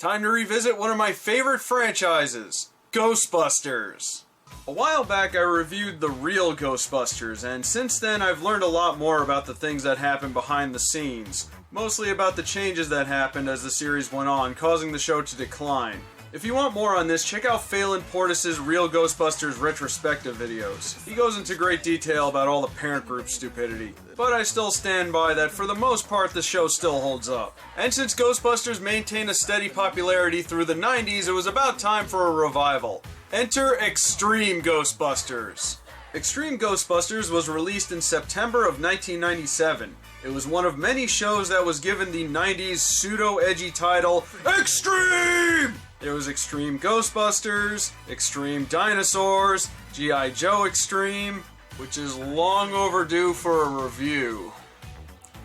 time to revisit one of my favorite franchises, Ghostbusters. A while back I reviewed the real Ghostbusters, and since then I've learned a lot more about the things that happened behind the scenes. Mostly about the changes that happened as the series went on, causing the show to decline. If you want more on this, check out Phelan Portis's Real Ghostbusters retrospective videos. He goes into great detail about all the parent group stupidity. But I still stand by that for the most part the show still holds up. And since Ghostbusters maintained a steady popularity through the 90s, it was about time for a revival. Enter Extreme Ghostbusters. Extreme Ghostbusters was released in September of 1997. It was one of many shows that was given the 90s pseudo-edgy title, Extreme! There was Extreme Ghostbusters, Extreme Dinosaurs, G.I. Joe Extreme, which is long overdue for a review.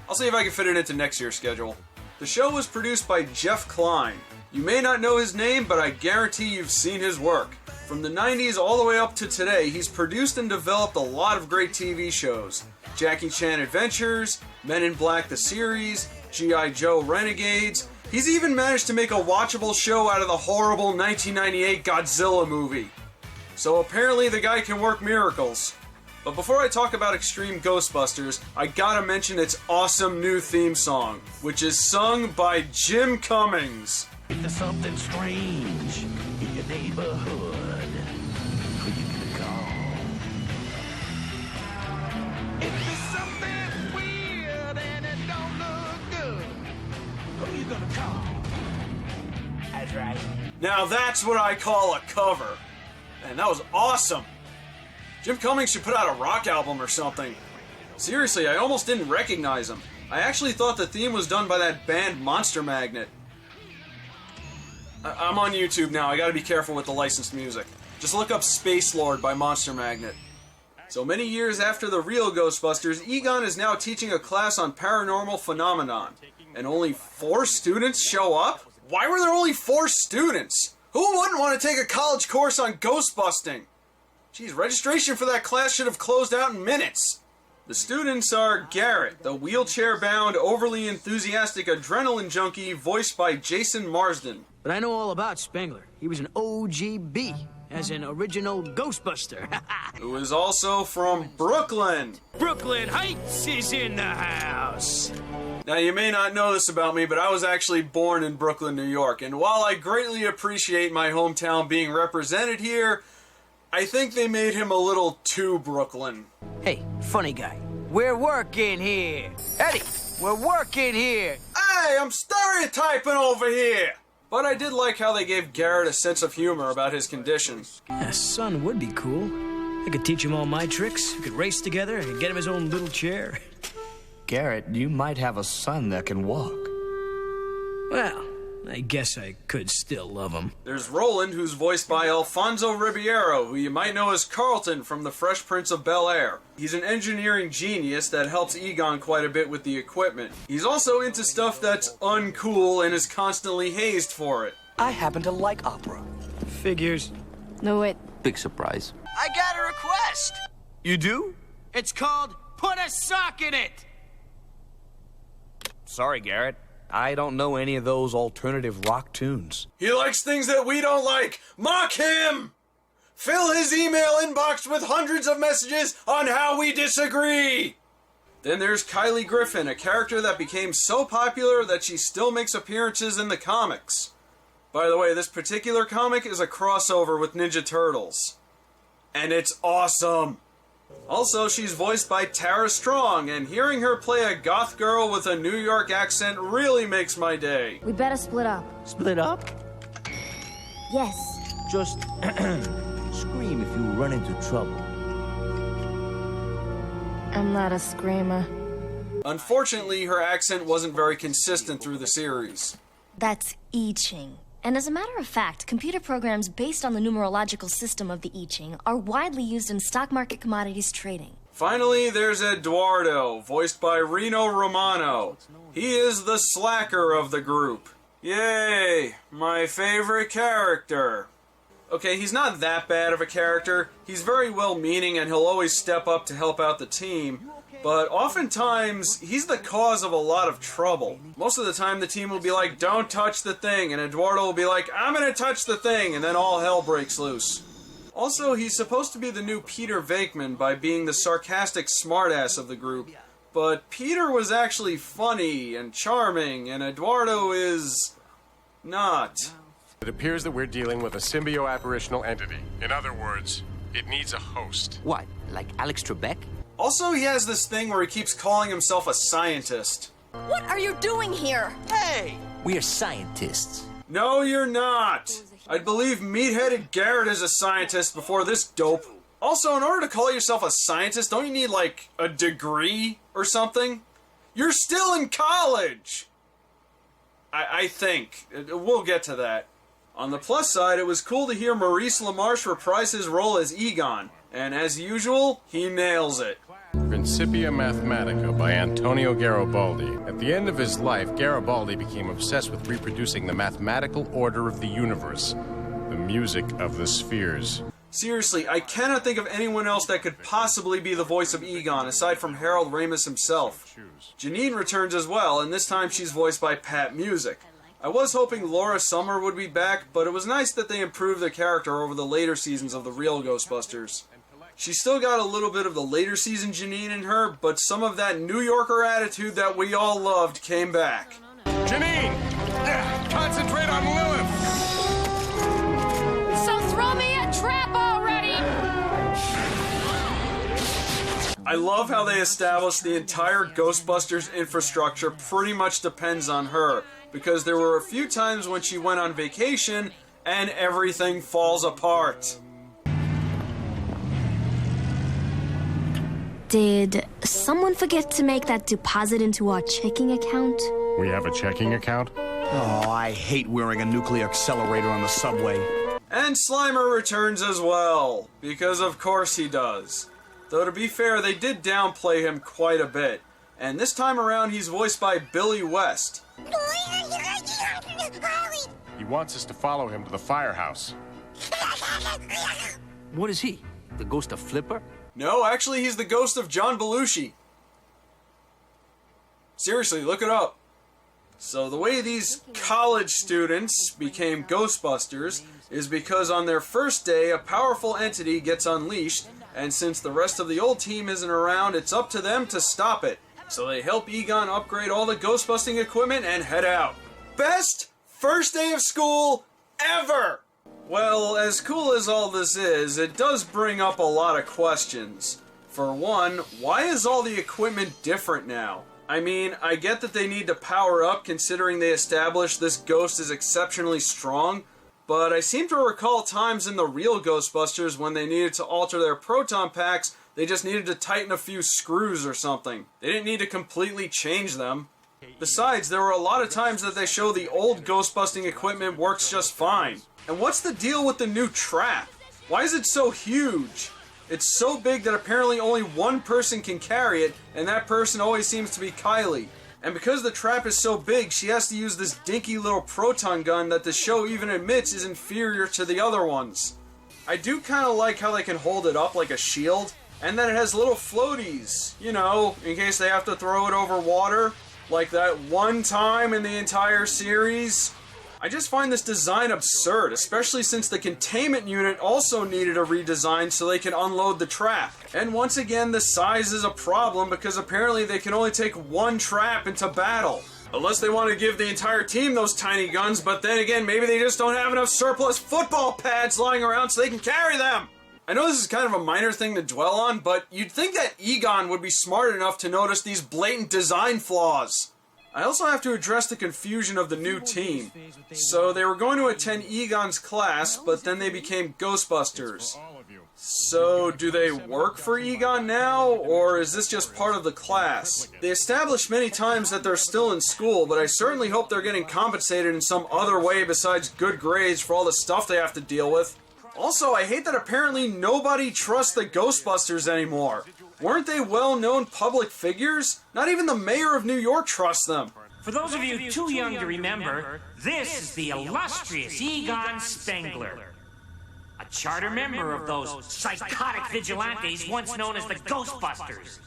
I'll see if I can fit it into next year's schedule. The show was produced by Jeff Klein. You may not know his name, but I guarantee you've seen his work. From the 90s all the way up to today, he's produced and developed a lot of great TV shows. Jackie Chan Adventures, Men in Black the series, G.I. Joe Renegades. He's even managed to make a watchable show out of the horrible 1998 Godzilla movie. So apparently the guy can work miracles. But before I talk about Extreme Ghostbusters, I gotta mention its awesome new theme song, which is sung by Jim Cummings. If there's something strange in your neighborhood, who you gonna call? If there's something weird and it don't look good, who you gonna call? That's right. Now that's what I call a cover. Man, that was awesome. Jim Cummings should put out a rock album or something. Seriously, I almost didn't recognize him. I actually thought the theme was done by that band Monster Magnet. I'm on YouTube now, I gotta be careful with the licensed music. Just look up Space Lord by Monster Magnet. So many years after the real Ghostbusters, Egon is now teaching a class on paranormal phenomenon. And only 4 students show up? Why were there only 4 students? Who wouldn't want to take a college course on ghostbusting? Geez, registration for that class should have closed out in minutes. The students are Garrett, the wheelchair-bound, overly enthusiastic adrenaline junkie voiced by Jason Marsden. But I know all about Spengler. He was an OGB, as an original Ghostbuster. Who is also from Brooklyn. Brooklyn Heights is in the house. Now, you may not know this about me, but I was actually born in Brooklyn, New York. And while I greatly appreciate my hometown being represented here, I think they made him a little too Brooklyn. Hey, funny guy. We're working here. Eddie, we're working here. Hey, I'm stereotyping over here! But I did like how they gave Garrett a sense of humor about his condition. A son would be cool. I could teach him all my tricks. We could race together and get him his own little chair. Garrett, you might have a son that can walk. Well, I guess I could still love him. There's Roland, who's voiced by Alfonso Ribeiro, who you might know as Carlton from The Fresh Prince of Bel-Air. He's an engineering genius that helps Egon quite a bit with the equipment. He's also into stuff that's uncool and is constantly hazed for it. I happen to like opera. Figures. No, wait. Big surprise. I got a request. You do? It's called Put a Sock in It. Sorry, Garrett. I don't know any of those alternative rock tunes. He likes things that we don't like. Mock him! Fill his email inbox with hundreds of messages on how we disagree! Then there's Kylie Griffin, a character that became so popular that she still makes appearances in the comics. By the way, this particular comic is a crossover with Ninja Turtles. And it's awesome! Also, she's voiced by Tara Strong, and hearing her play a goth girl with a New York accent really makes my day. We better split up. Split up? Yes. Just scream if you run into trouble. I'm not a screamer. Unfortunately, her accent wasn't very consistent through the series. That's I Ching. And as a matter of fact, computer programs based on the numerological system of the I Ching are widely used in stock market commodities trading. Finally, there's Eduardo, voiced by Reno Romano. He is the slacker of the group. Yay, my favorite character. Okay, he's not that bad of a character. He's very well-meaning and he'll always step up to help out the team. But oftentimes, he's the cause of a lot of trouble. Most of the time, the team will be like, don't touch the thing, and Eduardo will be like, I'm gonna touch the thing, and then all hell breaks loose. Also, he's supposed to be the new Peter Venkman by being the sarcastic smartass of the group, but Peter was actually funny and charming, and Eduardo is... not. It appears that we're dealing with a symbio-apparitional entity. In other words, it needs a host. What, like Alex Trebek? Also, he has this thing where he keeps calling himself a scientist. What are you doing here? Hey! We are scientists. No, you're not! I'd believe meat-headed Garrett is a scientist before this dope. Also, in order to call yourself a scientist, don't you need, like, a degree or something? You're still in college! I think. We'll get to that. On the plus side, it was cool to hear Maurice LaMarche reprise his role as Egon. And as usual, he nails it. Principia Mathematica by Antonio Garibaldi. At the end of his life, Garibaldi became obsessed with reproducing the mathematical order of the universe, the music of the spheres. Seriously, I cannot think of anyone else that could possibly be the voice of Egon, aside from Harold Ramis himself. Janine returns as well, and this time she's voiced by Pat Music. I was hoping Laura Summer would be back, but it was nice that they improved the character over the later seasons of the real Ghostbusters. She's still got a little bit of the later season Janine in her, but some of that New Yorker attitude that we all loved came back. Janine! Concentrate on Lilith! So throw me a trap already! I love how they established the entire Ghostbusters infrastructure pretty much depends on her, because there were a few times when she went on vacation and everything falls apart. Did someone forget to make that deposit into our checking account? We have a checking account? Oh, I hate wearing a nuclear accelerator on the subway. And Slimer returns as well, because of course he does. Though to be fair, they did downplay him quite a bit. And this time around he's voiced by Billy West. He wants us to follow him to the firehouse. What is he? The ghost of Flipper? No, actually he's the ghost of John Belushi. Seriously, look it up. So the way these college students became Ghostbusters is because on their first day a powerful entity gets unleashed, and since the rest of the old team isn't around, it's up to them to stop it. So they help Egon upgrade all the Ghostbusting equipment and head out. Best first day of school ever! Well, as cool as all this is, it does bring up a lot of questions. For one, why is all the equipment different now? I mean, I get that they need to power up considering they established this ghost is exceptionally strong, but I seem to recall times in the real Ghostbusters when they needed to alter their proton packs, they just needed to tighten a few screws or something. They didn't need to completely change them. Besides, there were a lot of times that they show the old Ghostbusting equipment works just fine. And what's the deal with the new trap? Why is it so huge? It's so big that apparently only one person can carry it, and that person always seems to be Kylie. And because the trap is so big, she has to use this dinky little proton gun that the show even admits is inferior to the other ones. I do kind of like how they can hold it up like a shield, and that it has little floaties, you know, in case they have to throw it over water, like that one time in the entire series. I just find this design absurd, especially since the containment unit also needed a redesign so they can unload the trap. And once again, the size is a problem because apparently they can only take one trap into battle. Unless they want to give the entire team those tiny guns, but then again, maybe they just don't have enough surplus football pads lying around so they can carry them. I know this is kind of a minor thing to dwell on, but you'd think that Egon would be smart enough to notice these blatant design flaws. I also have to address the confusion of the new team. So they were going to attend Egon's class, but then they became Ghostbusters. So do they work for Egon now, or is this just part of the class? They established many times that they're still in school, but I certainly hope they're getting compensated in some other way besides good grades for all the stuff they have to deal with. Also, I hate that apparently nobody trusts the Ghostbusters anymore. Weren't they well-known public figures? Not even the mayor of New York trusts them. For those of you too young to remember, this is the illustrious Egon Spengler. a charter member of those psychotic vigilantes once known as the Ghostbusters.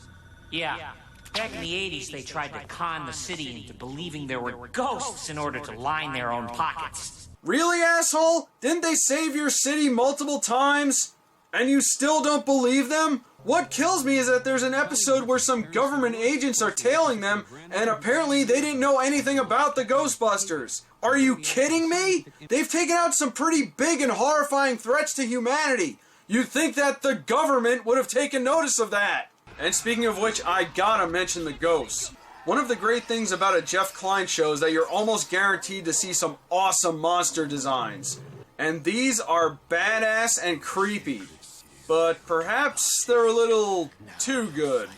Yeah, back in the 80s, they tried to con the city into believing there were ghosts in order to line their own pockets. Really, asshole? Didn't they save your city multiple times? And you still don't believe them? What kills me is that there's an episode where some government agents are tailing them, and apparently they didn't know anything about the Ghostbusters. Are you kidding me? They've taken out some pretty big and horrifying threats to humanity. You'd think that the government would have taken notice of that. And speaking of which, I gotta mention the ghosts. One of the great things about a Jeff Klein show is that you're almost guaranteed to see some awesome monster designs. And these are badass and creepy. But perhaps they're a little too good.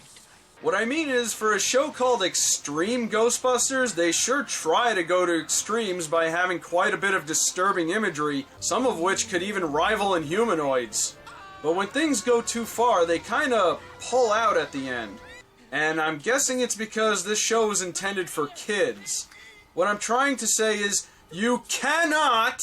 What I mean is, for a show called Extreme Ghostbusters, they sure try to go to extremes by having quite a bit of disturbing imagery, some of which could even rival Inhumanoids. But when things go too far, they kinda pull out at the end. And I'm guessing it's because this show is intended for kids. What I'm trying to say is, you cannot,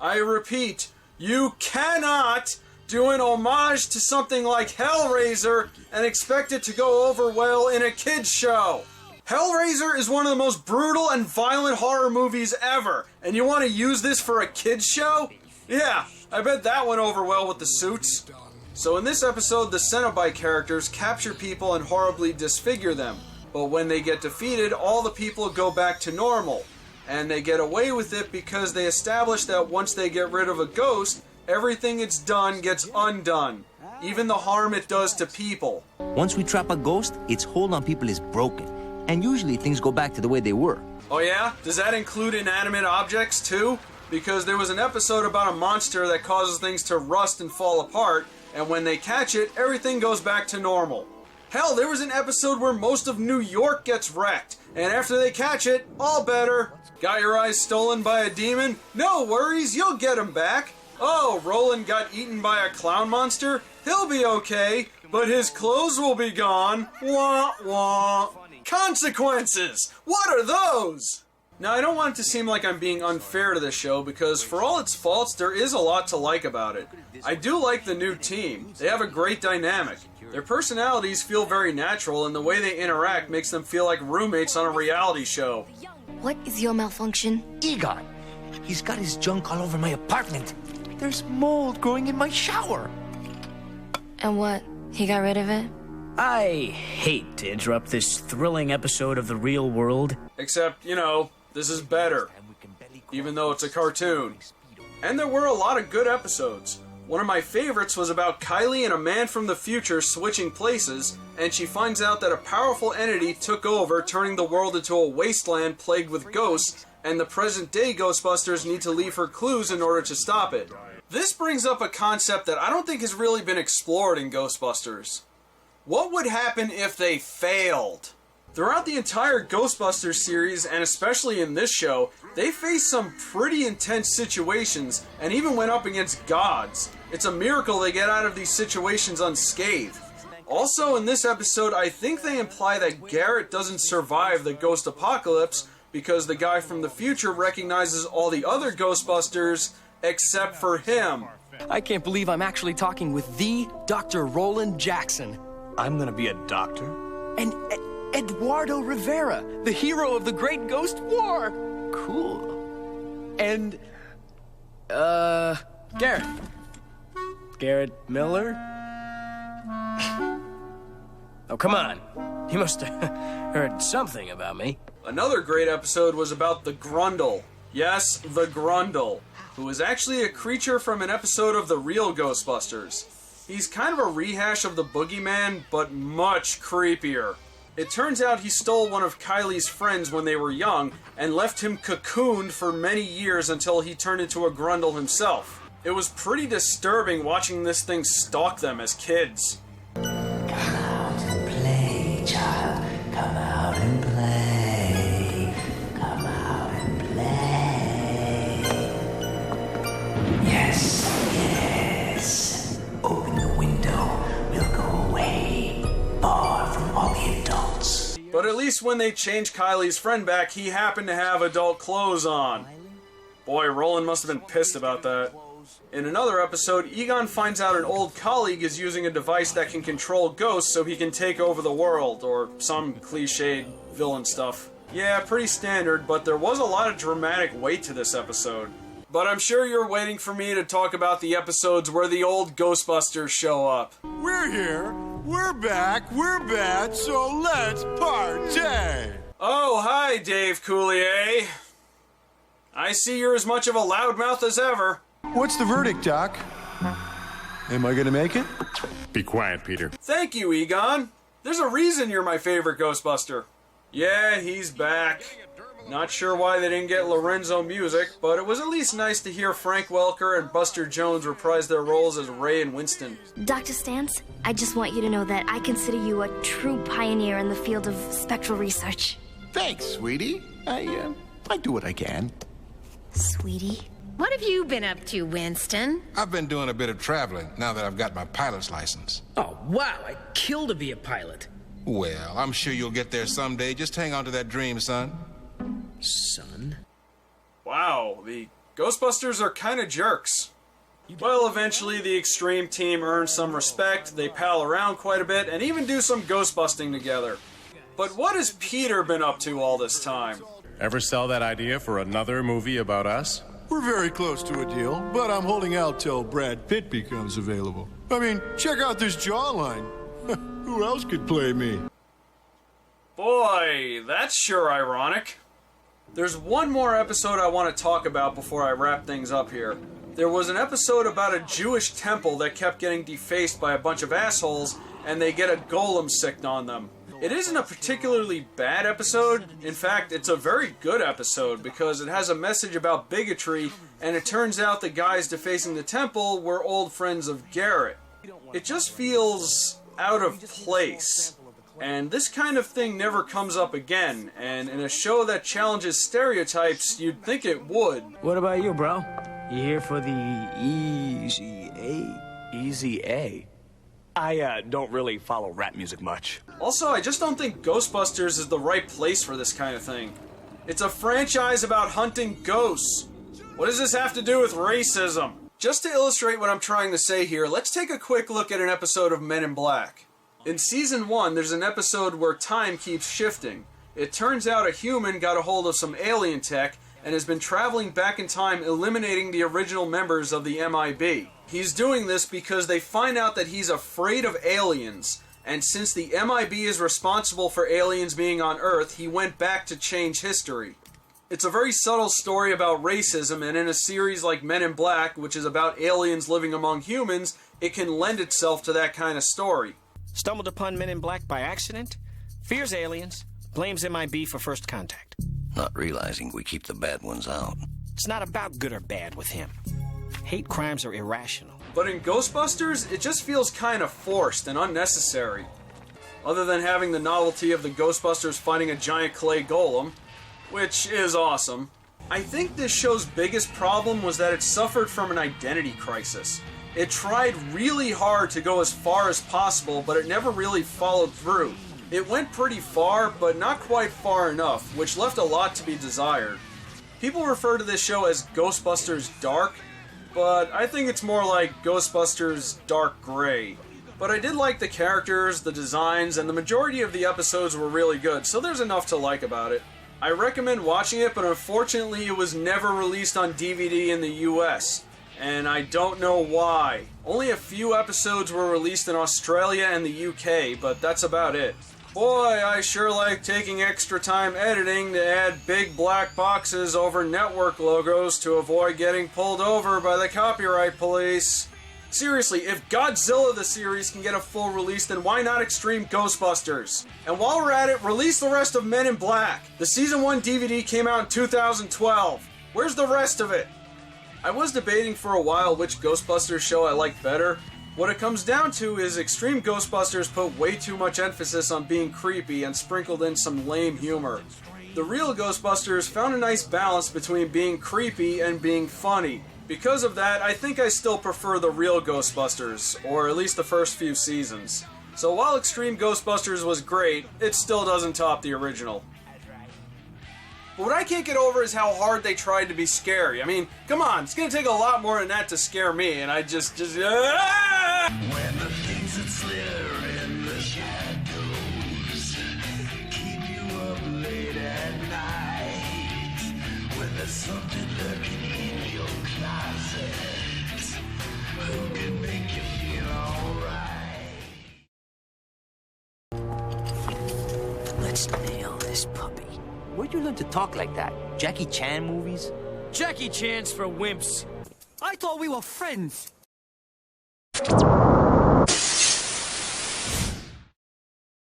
I repeat, you cannot do an homage to something like Hellraiser and expect it to go over well in a kids show. Hellraiser is one of the most brutal and violent horror movies ever, and you want to use this for a kids show? Yeah, I bet that went over well with the suits. So in this episode, the Cenobite characters capture people and horribly disfigure them, but when they get defeated, all the people go back to normal. And they get away with it because they establish that once they get rid of a ghost, everything it's done gets undone, even the harm it does to people. Once we trap a ghost, its hold on people is broken, and usually things go back to the way they were. Oh yeah? Does that include inanimate objects too? Because there was an episode about a monster that causes things to rust and fall apart, and when they catch it, everything goes back to normal. Hell, there was an episode where most of New York gets wrecked, and after they catch it, all better. Got your eyes stolen by a demon? No worries, you'll get them back. Oh, Roland got eaten by a clown monster? He'll be okay, but his clothes will be gone. Wah, wah. Consequences! What are those? Now, I don't want it to seem like I'm being unfair to this show, because for all its faults, there is a lot to like about it. I do like the new team. They have a great dynamic. Their personalities feel very natural, and the way they interact makes them feel like roommates on a reality show. What is your malfunction? Egon! He's got his junk all over my apartment. There's mold growing in my shower. And what? He got rid of it? I hate to interrupt this thrilling episode of the real world. Except, you know, this is better. Even though it's a cartoon. And there were a lot of good episodes. One of my favorites was about Kylie and a man from the future switching places, and she finds out that a powerful entity took over, turning the world into a wasteland plagued with ghosts, and the present-day Ghostbusters need to leave her clues in order to stop it. This brings up a concept that I don't think has really been explored in Ghostbusters. What would happen if they failed? Throughout the entire Ghostbusters series, and especially in this show, they faced some pretty intense situations, and even went up against gods. It's a miracle they get out of these situations unscathed. Also, in this episode, I think they imply that Garrett doesn't survive the ghost apocalypse, because the guy from the future recognizes all the other Ghostbusters except for him. I can't believe I'm actually talking with the Dr. Roland Jackson. I'm gonna be a doctor? And Eduardo Rivera, the hero of the Great Ghost War. Cool. And, Garrett. Garrett Miller? Oh, come on. You must have heard something about me. Another great episode was about the Grundle. Yes, the Grundle, who is actually a creature from an episode of the real Ghostbusters. He's kind of a rehash of the Boogeyman, but much creepier. It turns out he stole one of Kylie's friends when they were young, and left him cocooned for many years until he turned into a Grundle himself. It was pretty disturbing watching this thing stalk them as kids. Come out and play, child. Come out and play. Come out and play. Yes, yes. Open the window. We'll go away. Far from all the adults. But at least when they changed Kylie's friend back, he happened to have adult clothes on. Boy, Roland must have been pissed about that. In another episode, Egon finds out an old colleague is using a device that can control ghosts so he can take over the world, or some cliched villain stuff. Yeah, pretty standard, but there was a lot of dramatic weight to this episode. But I'm sure you're waiting for me to talk about the episodes where the old Ghostbusters show up. We're here, we're back, we're bad, so let's party! Oh, hi, Dave Coulier. I see you're as much of a loudmouth as ever. What's the verdict, Doc? Am I gonna make it? Be quiet, Peter. Thank you, Egon. There's a reason you're my favorite Ghostbuster. Yeah, he's back. Not sure why they didn't get Lorenzo music, but it was at least nice to hear Frank Welker and Buster Jones reprise their roles as Ray and Winston. Dr. Stantz, I just want you to know that I consider you a true pioneer in the field of spectral research. Thanks, sweetie. I do what I can. Sweetie? What have you been up to, Winston? I've been doing a bit of traveling now that I've got my pilot's license. Oh, wow, I'd kill to be a pilot. Well, I'm sure you'll get there someday. Just hang on to that dream, son. Son? Wow, the Ghostbusters are kind of jerks. Well, eventually the Extreme team earns some respect, they pal around quite a bit, and even do some ghostbusting together. But what has Peter been up to all this time? Ever sell that idea for another movie about us? We're very close to a deal, but I'm holding out till Brad Pitt becomes available. I mean, check out this jawline. Who else could play me? Boy, that's sure ironic. There's one more episode I want to talk about before I wrap things up here. There was an episode about a Jewish temple that kept getting defaced by a bunch of assholes, and they get a golem sicked on them. It isn't a particularly bad episode. In fact, it's a very good episode because it has a message about bigotry, and it turns out the guys defacing the temple were old friends of Garrett. It just feels out of place. And this kind of thing never comes up again, and in a show that challenges stereotypes, you'd think it would. What about you, bro? You here for the Easy A? Easy A? I don't really follow rap music much. Also, I just don't think Ghostbusters is the right place for this kind of thing. It's a franchise about hunting ghosts. What does this have to do with racism? Just to illustrate what I'm trying to say here, let's take a quick look at an episode of Men in Black. In Season 1, there's an episode where time keeps shifting. It turns out a human got a hold of some alien tech and has been traveling back in time, eliminating the original members of the MIB. He's doing this because they find out that he's afraid of aliens, and since the MIB is responsible for aliens being on Earth, he went back to change history. It's a very subtle story about racism, and in a series like Men in Black, which is about aliens living among humans, it can lend itself to that kind of story. Stumbled upon Men in Black by accident? Fears aliens. Blames MIB for first contact. Not realizing we keep the bad ones out. It's not about good or bad with him. Hate crimes are irrational. But in Ghostbusters, it just feels kind of forced and unnecessary. Other than having the novelty of the Ghostbusters fighting a giant clay golem, which is awesome, I think this show's biggest problem was that it suffered from an identity crisis. It tried really hard to go as far as possible, but it never really followed through. It went pretty far, but not quite far enough, which left a lot to be desired. People refer to this show as Ghostbusters Dark, but I think it's more like Ghostbusters Dark Gray. But I did like the characters, the designs, and the majority of the episodes were really good, so there's enough to like about it. I recommend watching it, but unfortunately it was never released on DVD in the US. And I don't know why. Only a few episodes were released in Australia and the UK, but that's about it. Boy, I sure like taking extra time editing to add big black boxes over network logos to avoid getting pulled over by the copyright police. Seriously, if Godzilla the series can get a full release, then why not Extreme Ghostbusters? And while we're at it, release the rest of Men in Black. The Season 1 DVD came out in 2012. Where's the rest of it? I was debating for a while which Ghostbusters show I like better. What it comes down to is Extreme Ghostbusters put way too much emphasis on being creepy and sprinkled in some lame humor. The real Ghostbusters found a nice balance between being creepy and being funny. Because of that, I think I still prefer the real Ghostbusters, or at least the first few seasons. So while Extreme Ghostbusters was great, it still doesn't top the original. But what I can't get over is how hard they tried to be scary. I mean, come on, it's gonna take a lot more than that to scare me, and I just When the things that slither in the shadows keep you up late at night. When there's something lurking in your closet, who can make you feel alright? Let's nail this puppy. Where'd you learn to talk like that? Jackie Chan movies? Jackie Chan's for wimps. I thought we were friends.